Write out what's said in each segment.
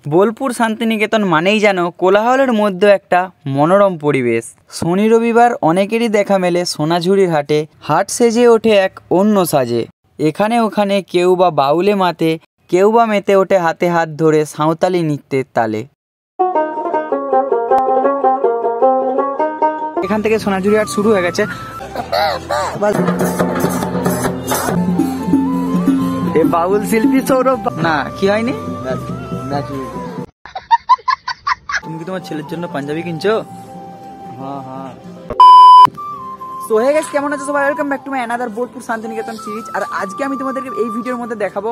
বোলপুর শান্তিনিকেতন মানেই যেন কোলাহলের মধ্যে একটা মনোরম পরিবেশ। শনি রবিবার অনেকেরই দেখা মেলে সোনাঝুরির হাটে। হাট সেজে ওঠে এক অন্য সাজে। এখানে ওখানে কেউ বা বাউলে মাতে, কেউ বা মেতে ওঠে হাতে হাত ধরে সাঁওতালি নৃত্যের তালে। এখান থেকে সোনাঝুরি হাট শুরু হয়ে গেছে। এ বাউল শিল্পী সৌরভ না কি হয়নি? তুমি কি তোমার ছেলের জন্য পাঞ্জাবি কিনছো? হ্যাঁ। সো হে গাইস, কেমন আছো সবাই? Welcome back to my another Bolpur Santiniketan series. আর আজকে আমি তোমাদেরকে এই ভিডিওর মধ্যে দেখাবো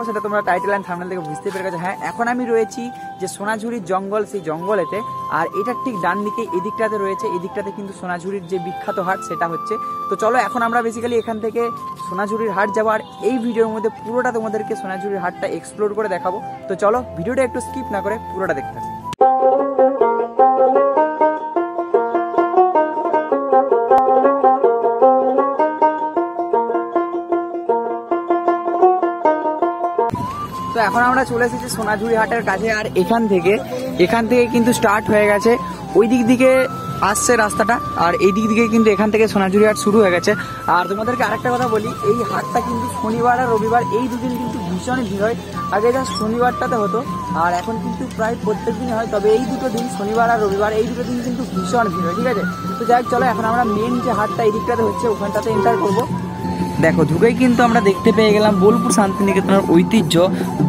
সেটা তোমরা টাইটেল এন্ড থাম্বনেল থেকে বুঝতে পেরে গেছো। হ্যাঁ, এখন আমি রয়েছি যে সোনাঝুরির জঙ্গল, সেই জঙ্গলেতে। আর এটার ঠিক ডান দিকে এদিকটাতে রয়েছে, এদিকটাতে কিন্তু সোনাঝুরির যে বিখ্যাত হাট সেটা হচ্ছে। তো চলো এখন আমরা বেসিক্যালি এখান থেকে সোনাঝুরির হাট যাবো। আর এই ভিডিওর মধ্যে পুরোটা তোমাদেরকে সোনাঝুরির হাটটা এক্সপ্লোর করে দেখাবো। তো চলো ভিডিওটা একটু স্কিপ না করে পুরোটা দেখতে থাকো। তো এখন আমরা চলে এসেছি সোনাঝুরি হাটের কাছে। আর এখান থেকে কিন্তু স্টার্ট হয়ে গেছে, ওই দিক দিকে আসছে রাস্তাটা। আর এই দিক দিকে কিন্তু এখান থেকে সোনাঝুরি হাট শুরু হয়ে গেছে। আর তোমাদেরকে আরেকটা কথা বলি, এই হাটটা কিন্তু শনিবার আর রবিবার এই দুদিন কিন্তু ভীষণ ভিড় হয়। আগে যা শনিবারটাতে হতো, আর এখন কিন্তু প্রায় প্রত্যেক দিনই হয়। তবে এই দুটো দিন, শনিবার আর রবিবার, এই দুটো দিন কিন্তু ভীষণ ভিড় হয়। ঠিক আছে, তো যাই হোক, চলো এখন আমরা মেন যে হাটটা এই দিকটাতে হচ্ছে ওখানটাতে এন্টার করবো। দেখো, ঢুকেই কিন্তু আমরা দেখতে পেয়ে গেলাম বোলপুর শান্তিনিকেতনের ঐতিহ্য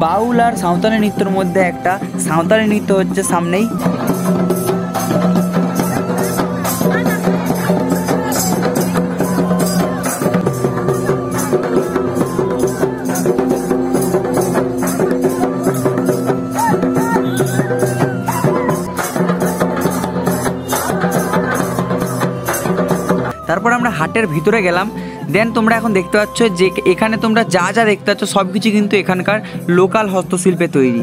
বাউল আর সাঁওতালি নৃত্যের মধ্যে একটা সাঁওতালি নৃত্য হচ্ছে সামনেই। তারপর আমরা হাটের ভিতরে গেলাম। দেন তোমরা এখন দেখতে পাচ্ছ যে এখানে তোমরা যা যা দেখতে পাচ্ছ সব কিছু কিন্তু এখানকার লোকাল হস্তশিল্পে তৈরি।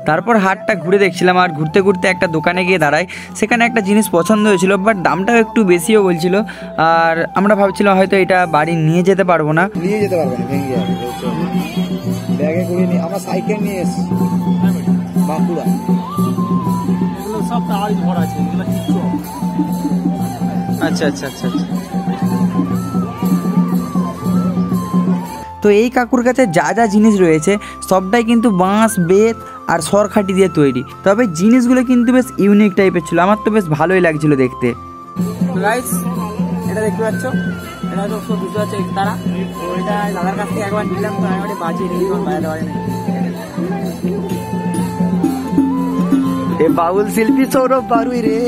তারপর হাটটা ঘুরে দেখছিলাম, আর ঘুরতে ঘুরতে একটা দোকানে গিয়ে দাঁড়াই। সেখানে একটা জিনিস পছন্দ হয়েছিল, বাট দামটাও একটু বেশিও বলছিল। আর আমরা ভাবছিলাম হয়তো এটা বাড়ি নিয়ে যেতে পারবো না, ভেঙে যাবে, ব্যাগে করে নিয়ে আমরা সাইকেল নিয়ে এসেছি বাঁকুড়া। এগুলো সব তাড়াই ভর আছে, এগুলো কিচ্ছু। আচ্ছা। তো এই কাকুর কাছে যা যা জিনিস রয়েছে সবটাই কিন্তু বাঁশ, বেত আর সরখাটি দিয়ে তৈরি। তবে জিনিসগুলো কিন্তু বেশ ইউনিক টাইপের ছিল, আমার তো বেশ ভালোই লাগছিল দেখতে। গাইস, এটা দেখতে পাচ্ছ, এটা তো সব বুঝতে পারছো তারা। তো এটা দাদার কাছ থেকে একবার নিলাম, তো আমি বাজিয়ে নিয়ে বাজাতে পারিনি। এ বাউল শিল্পী সৌরভ বারুই রে,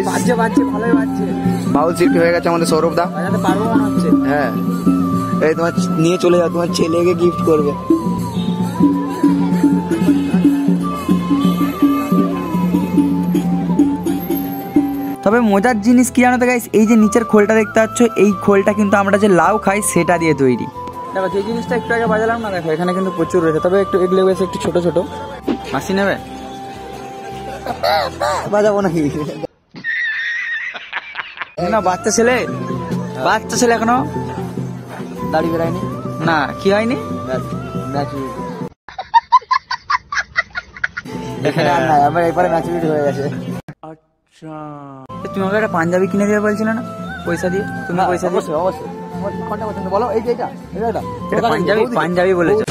বাজছে ভালোই বাজছে। বাউল শিল্পী হয়ে গেছে আমাদের সৌরভ দা, বাজাতে পারবো মনে হচ্ছে। হ্যাঁ, এই তোমার নিয়ে চলে যাও, তোমার ছেলেকে গিফট করবে। তবে মজার জিনিস কি জানো তো গাইস, এই যে নিচের খোলটা দেখতে পাচ্ছ, এই খোলটা কিন্তু আমরা যে লাউ খাই সেটা দিয়ে তৈরি। দেখো, যে জিনিসটা একটু আগে বাজালাম না, দেখো এখানে কিন্তু প্রচুর রয়েছে। তবে একটু এগুলো বেশ একটু ছোট ছোট। মাসি নেবে? বাজাবো নাকি? না, বাচ্চা ছেলে এখনো দাড়ি বেরায়নি না, কি হয়নি? আমার এরপরে ম্যাচুরিটি হয়ে গেছে। আচ্ছা, তুমি আমাকে একটা পাঞ্জাবি কিনে দেবে বলছিলে না পয়সা দিয়ে? তুমি পয়সা দিয়ে? অবশ্যই। বলো, পাঞ্জাবি বলেছো।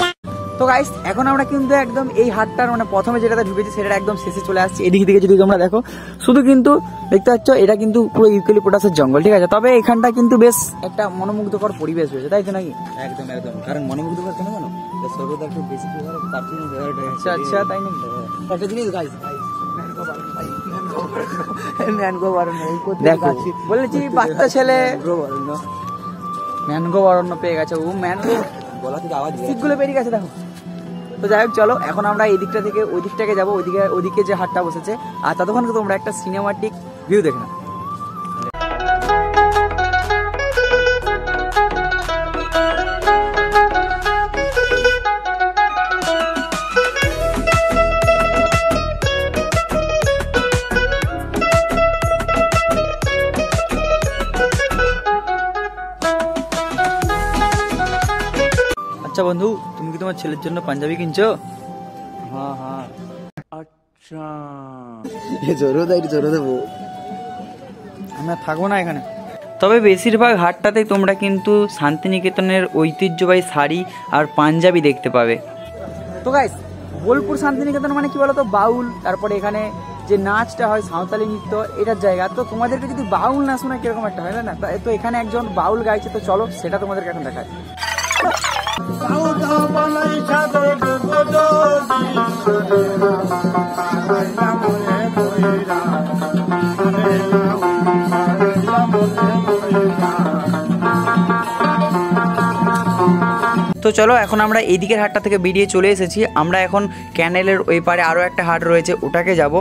তো গাইস, এখন আমরা কিন্তু একদম এই হাটটার প্রথমে যেটাতে ঢুকেছি সেটা একদম শেষে চলে আসছি। এদিক থেকে যদি তোমরা দেখো, শুধু কিন্তু দেখতে পাচ্ছ এটা কিন্তু পুরো ইউক্যালিপটাসের জঙ্গল। ঠিক আছে, তবে এখানটা কিন্তু বেশ একটা মনোমুগ্ধকর পরিবেশ রয়েছে, তাই তো নাকি? একদম। কারণ মনোমুগ্ধকর কেন জানো? সর্বদা একটু বেশি তার জন্য। আচ্ছা, তাই নাকি? একটা জিনিস গাইস, বলেছি বাচ্চা ছেলে ম্যানগো বরণ্য পেয়ে গেছে। ও ম্যানগো গলা থেকে আওয়াজ সিটগুলো বেরিয়ে গেছে, দেখো। তো যাই হোক, চলো এখন আমরা এই দিকটা থেকে ওই দিকটাকে যাবো, ওইদিকে যে হাটটা বসেছে। আর ততক্ষণ তোমরা একটা সিনেমাটিক ভিউ দেখে নাও। আচ্ছা বন্ধু, তুমি কি তোমার ছেলের জন্য পাঞ্জাবি কিনছো? হ্যাঁ হ্যাঁ। আচ্ছা, জোরে দেবো। আমরা থাকবো না এখানে। তবে বেশিরভাগ হাটটাতেই তোমরা কিন্তু শান্তিনিকেতনের ঐতিহ্যবাহী শাড়ি আর পাঞ্জাবি দেখতে পাবে। তো গাইস, বোলপুর শান্তিনিকেতন মানে কি বলতো, বাউল, তারপরে এখানে যে নাচটা হয় সাঁওতালি নৃত্য, এটার জায়গা। তো তোমাদেরকে যদি বাউল না শোনা কিরকম একটা হয় না, তো এখানে একজন বাউল গাইছে, তো চলো সেটা তোমাদেরকে এখন দেখায়। তো চলো, এখন আমরা এইদিকের হাটটা থেকে বেরিয়ে চলে এসেছি। আমরা এখন ক্যানেলের ওই পারে আরও একটা হাট রয়েছে, ওটাকে যাব।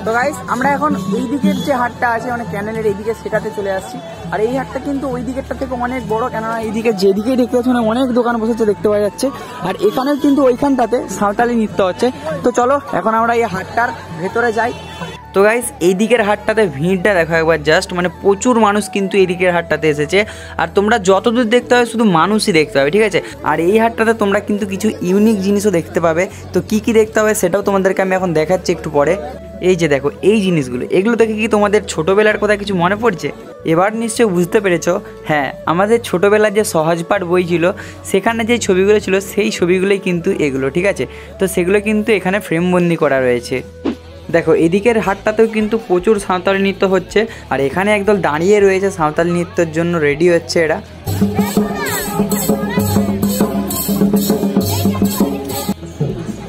তো গাইস, আমরা এখন এই দিকের যে হাটটা আছে মানে ক্যানেলের এইদিকে, সেটাতে চলে আসছি। আর এই হাটটা কিন্তু ওই দিকেরটা থেকে অনেক বড়, কেননা এইদিকে যেদিকে দেখতে পাচ্ছি অনেক দোকান বসেছে দেখতে পাওয়া যাচ্ছে। আর এখানেও কিন্তু ওইখানটাতে সাঁওতালি নৃত্য হচ্ছে। তো চলো এখন আমরা এই হাটটার ভেতরে যাই। তো গাইস, এই দিকের হাটটাতে ভিড়টা দেখো একবার জাস্ট, মানে প্রচুর মানুষ কিন্তু এই দিকের হাটটাতে এসেছে। আর তোমরা যতদূর দেখতে হবে শুধু মানুষই দেখতে হবে, ঠিক আছে। আর এই হাটটাতে তোমরা কিন্তু কিছু ইউনিক জিনিসও দেখতে পাবে। তো কি কি দেখতে হবে সেটাও তোমাদেরকে আমি এখন দেখাচ্ছি একটু পরে। এই যে দেখো এই জিনিসগুলো, এগুলো দেখে কি তোমাদের ছোটোবেলার কথা কিছু মনে পড়ছে? এবার নিশ্চয়ই বুঝতে পেরেছো। হ্যাঁ, আমাদের ছোটোবেলার যে সহজপাঠ বই ছিল সেখানে যে ছবিগুলো ছিল সেই ছবিগুলোই কিন্তু এগুলো, ঠিক আছে। তো সেগুলো কিন্তু এখানে ফ্রেমবন্দি করা রয়েছে। দেখো এদিকের হাটটাতেও কিন্তু প্রচুর সাঁওতালি নৃত্য হচ্ছে। আর এখানে একদল দাঁড়িয়ে রয়েছে সাঁওতালি নৃত্যের জন্য, রেডি হচ্ছে এরা।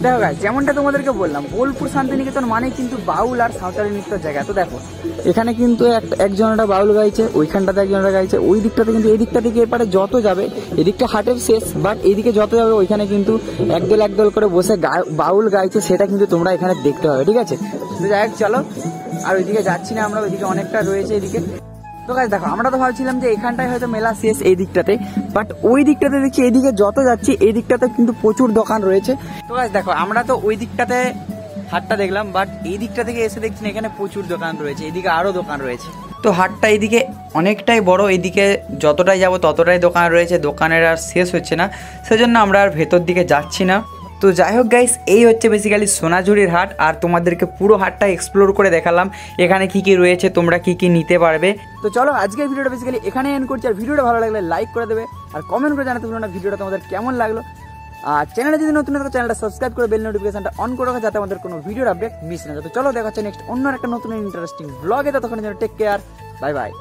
দেখো গাইস, যেমনটা তোমাদেরকে বললাম, বোলপুর শান্তিনিকেতন মানে কিন্তু বাউল আর সাঁওতালি নৃত্যের জায়গা। তো দেখো এখানে কিন্তু একজনটা বাউল গাইছে, ওইখানটাতে একজনটা গাইছে, ওই দিকটাতে কিন্তু, এই দিকটা থেকে এপারে যত যাবে, এদিকটা হাটের শেষ, বাট এইদিকে যত যাবে ওইখানে কিন্তু একদল করে বসে বাউল গাইছে, সেটা কিন্তু তোমরা এখানে দেখতে হবে, ঠিক আছে। তো যাই হোক, চলো। আর ওইদিকে যাচ্ছি না আমরা, ওইদিকে অনেকটা রয়েছে এদিকে। তো গাইস দেখো, আমরা তো ভাবছিলাম যে এখানটায় হয়তো মেলা শেষ এই দিকটাতে, বাট ওই দিকটাতে দেখছি এইদিকে যত যাচ্ছি এই দিকটাতে কিন্তু প্রচুর দোকান রয়েছে। তো গাইস দেখো, আমরা তো ওই দিকটাতে হাটটা দেখলাম, বাট এই দিকটা থেকে এসে দেখছি এখানে প্রচুর দোকান রয়েছে, এদিকে আরো দোকান রয়েছে। তো হাটটা এইদিকে অনেকটাই বড়, এইদিকে যতটাই যাব ততটাই দোকান রয়েছে, দোকানের আর শেষ হচ্ছে না, সেজন্য আমরা আর ভেতর দিকে যাচ্ছি না। তো যাই হোক গাইস, এই হচ্ছে বেসিক্যালি সোনাঝুরির হাট। আর তোমাদেরকে পুরো হাটটা এক্সপ্লোর করে দেখালাম, এখানে কি কি রয়েছে, তোমরা কি কি নিতে পারবে। তো চলো, আজকের ভিডিওটা বেসিক্যালি এখানে এন্ড করছি। আর ভিডিওটা ভালো লাগলে লাইক করে দেবে, আর কমেন্ট করে জানাতে ভুলো না ভিডিওটা তোমাদের কেমন লাগলো। আর চ্যানেলে যদি নতুন থাকে চ্যানেলটা সাবস্ক্রাইব করে বেল নোটিফিকেশনটা অন করে রাখো, যাতে আমাদের কোনো ভিডিওর আপডেট মিস না যায়। তো চলো, দেখা হচ্ছে নেক্সট অন্য একটা নতুন ইন্টারেস্টিং ব্লগে। ততক্ষণের জন্য টেক কেয়ার, বাই বাই।